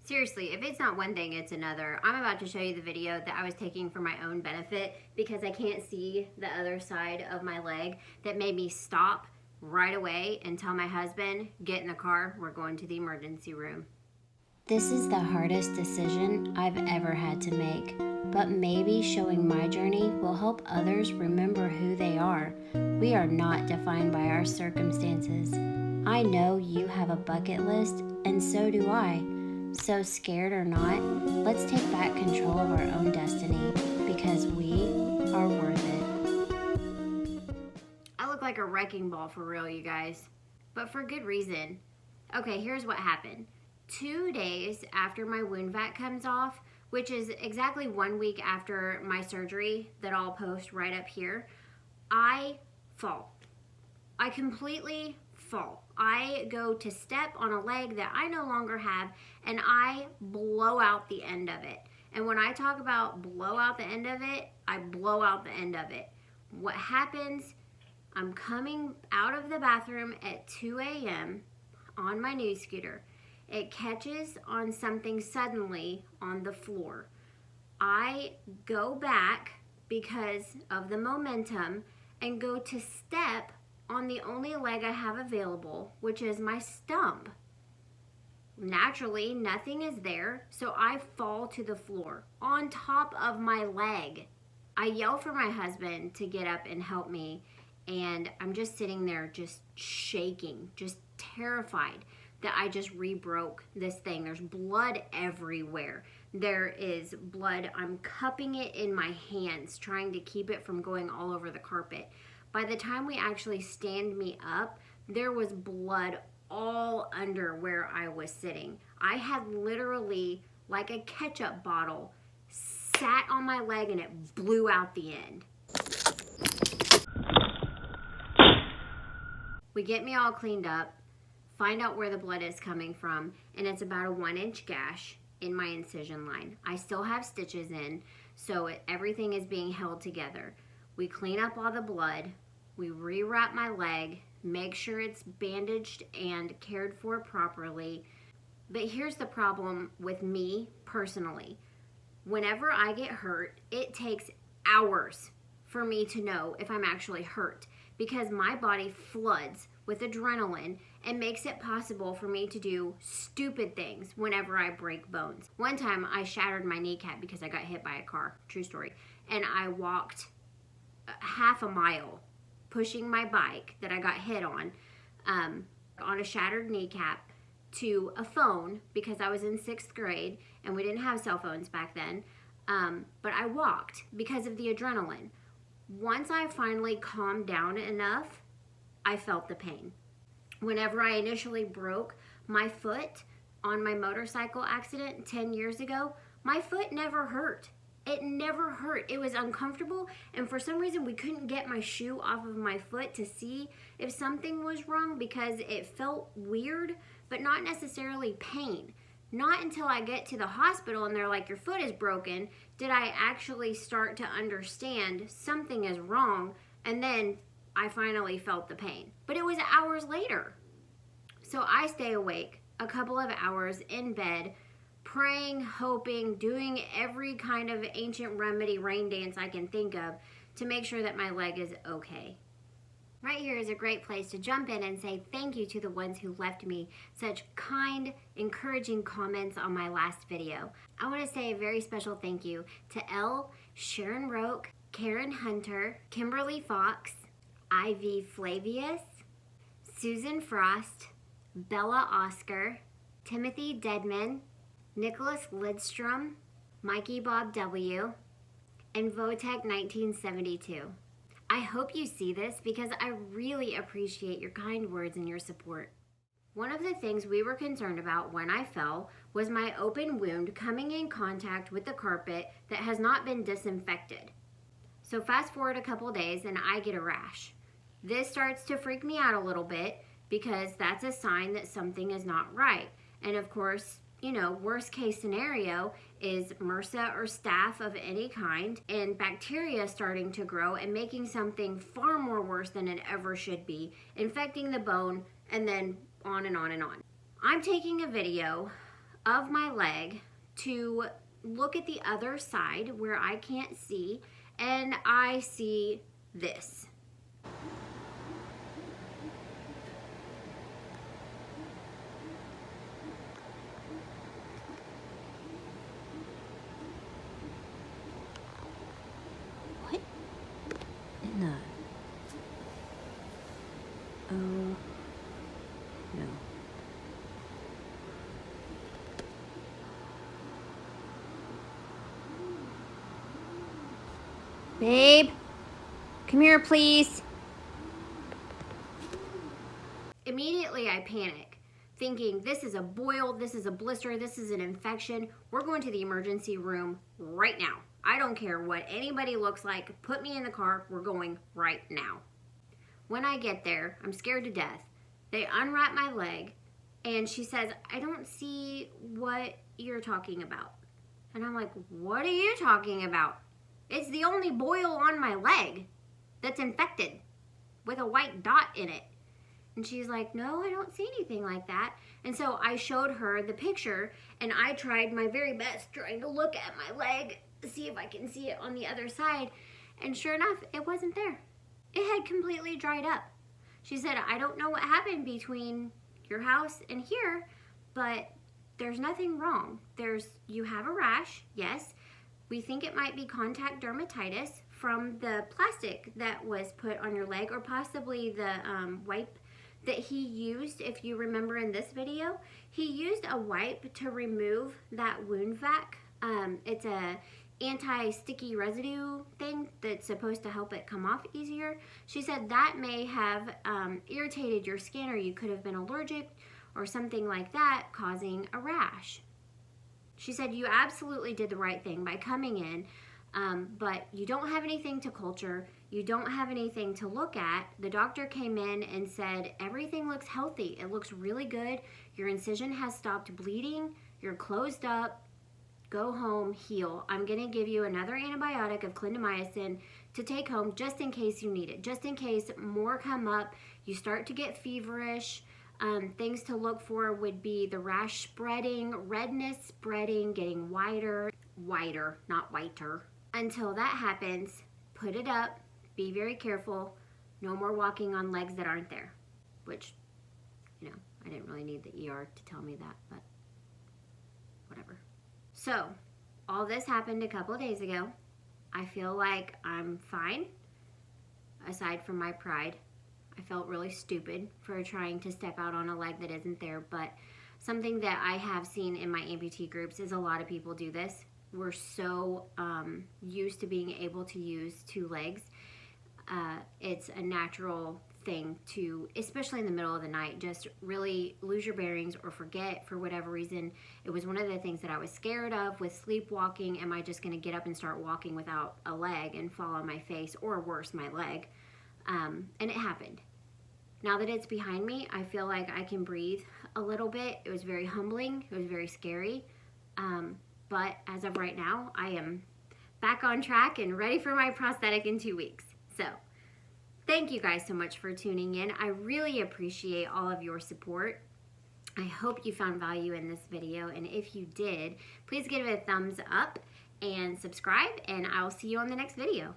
Seriously, if it's not one thing, it's another. I'm about to show you the video that I was taking for my own benefit because I can't see the other side of my leg, that made me stop right away and tell my husband, get in the car, we're going to the emergency room. This is the hardest decision I've ever had to make, but maybe showing my journey will help others remember who they are. We are not defined by our circumstances. I know you have a bucket list, and so do I. So scared or not, let's take back control of our own destiny because we are worth it. I look like a wrecking ball for real, you guys, but for good reason. Okay, here's what happened. 2 days after my wound vac comes off, which is exactly 1 week after my surgery that I'll post right up here, I fall. I completely fall. I go to step on a leg that I no longer have, and I blow out the end of it. And when I talk about blow out the end of it, I blow out the end of it. What happens, I'm coming out of the bathroom at 2 a.m. on my new scooter. It catches on something suddenly on the floor. I go back because of the momentum and go to step on the only leg I have available, which is my stump. Naturally, nothing is there, so I fall to the floor on top of my leg. I yell for my husband to get up and help me, and I'm just sitting there just shaking, just terrified that I just re-broke this thing. There's blood everywhere. There is blood. I'm cupping it in my hands, trying to keep it from going all over the carpet. By the time we actually stand me up, there was blood all under where I was sitting. I had literally, like a ketchup bottle, sat on my leg and it blew out the end. We get me all cleaned up, find out where the blood is coming from, and it's about a 1-inch gash in my incision line. I still have stitches in, so everything is being held together. We clean up all the blood, we rewrap my leg, make sure it's bandaged and cared for properly. But here's the problem with me personally. Whenever I get hurt, it takes hours for me to know if I'm actually hurt, because my body floods with adrenaline and makes it possible for me to do stupid things whenever I break bones. One time I shattered my kneecap because I got hit by a car, true story, and I walked half a mile pushing my bike that I got hit on a shattered kneecap to a phone because I was in 6th grade and we didn't have cell phones back then, but I walked because of the adrenaline. Once I finally calmed down enough, I felt the pain. Whenever I initially broke my foot on my motorcycle accident 10 years ago, my foot never hurt. It never hurt. It was uncomfortable, and for some reason we couldn't get my shoe off of my foot to see if something was wrong because it felt weird, but not necessarily pain. Not until I get to the hospital and they're like, your foot is broken, did I actually start to understand something is wrong, and then I finally felt the pain. But it was hours later. So I stay awake a couple of hours in bed, praying, hoping, doing every kind of ancient remedy rain dance I can think of to make sure that my leg is okay. Right here is a great place to jump in and say thank you to the ones who left me such kind, encouraging comments on my last video. I want to say a very special thank you to Elle, Sharon Roke, Karen Hunter, Kimberly Fox, Ivy Flavius, Susan Frost, Bella Oscar, Timothy Deadman, Nicholas Lidstrom, Mikey Bob W, and Votech 1972. I hope you see this because I really appreciate your kind words and your support. One of the things we were concerned about when I fell was my open wound coming in contact with the carpet that has not been disinfected. So fast forward a couple days and I get a rash. This starts to freak me out a little bit because that's a sign that something is not right. And of course, you know, worst case scenario is MRSA or Staph of any kind and bacteria starting to grow and making something far more worse than it ever should be, infecting the bone, and then on and on and on. I'm taking a video of my leg to look at the other side where I can't see, and I see this. What in the... Oh, no. Babe, come here, please. Immediately I panic, thinking this is a boil, this is a blister, this is an infection. We're going to the emergency room right now. I don't care what anybody looks like. Put me in the car. We're going right now. When I get there, I'm scared to death. They unwrap my leg, and she says, I don't see what you're talking about. And I'm like, what are you talking about? It's the only boil on my leg that's infected with a white dot in it. And she's like, no, I don't see anything like that. And so I showed her the picture, and I tried my very best trying to look at my leg to see if I can see it on the other side. And sure enough, it wasn't there. It had completely dried up. She said, I don't know what happened between your house and here, but there's nothing wrong. You have a rash, yes. We think it might be contact dermatitis from the plastic that was put on your leg, or possibly the wipe that he used. If you remember in this video, he used a wipe to remove that wound vac. It's a anti-sticky residue thing that's supposed to help it come off easier. She said that may have irritated your skin, or you could have been allergic or something like that, causing a rash. She said you absolutely did the right thing by coming in, but you don't have anything to culture. You don't have anything to look at. The doctor came in and said, everything looks healthy. It looks really good. Your incision has stopped bleeding. You're closed up. Go home, heal. I'm going to give you another antibiotic of clindamycin to take home just in case you need it. Just in case more come up, you start to get feverish. Things to look for would be the rash spreading, redness spreading, getting wider, not whiter. Until that happens, put it up, be very careful. No more walking on legs that aren't there. Which, you know, I didn't really need the ER to tell me that, but whatever. So, all this happened a couple of days ago. I feel like I'm fine, aside from my pride. I felt really stupid for trying to step out on a leg that isn't there, but something that I have seen in my amputee groups is a lot of people do this. We're so used to being able to use two legs. It's a natural thing to, especially in the middle of the night, just really lose your bearings or forget for whatever reason. It was one of the things that I was scared of with sleepwalking. Am I just going to get up and start walking without a leg and fall on my face, or worse, my leg? And it happened. Now that it's behind me, I feel like I can breathe a little bit. It was very humbling. It was very scary. But as of right now, I am back on track and ready for my prosthetic in 2 weeks. So thank you guys so much for tuning in. I really appreciate all of your support. I hope you found value in this video. And if you did, please give it a thumbs up and subscribe. And I'll see you on the next video.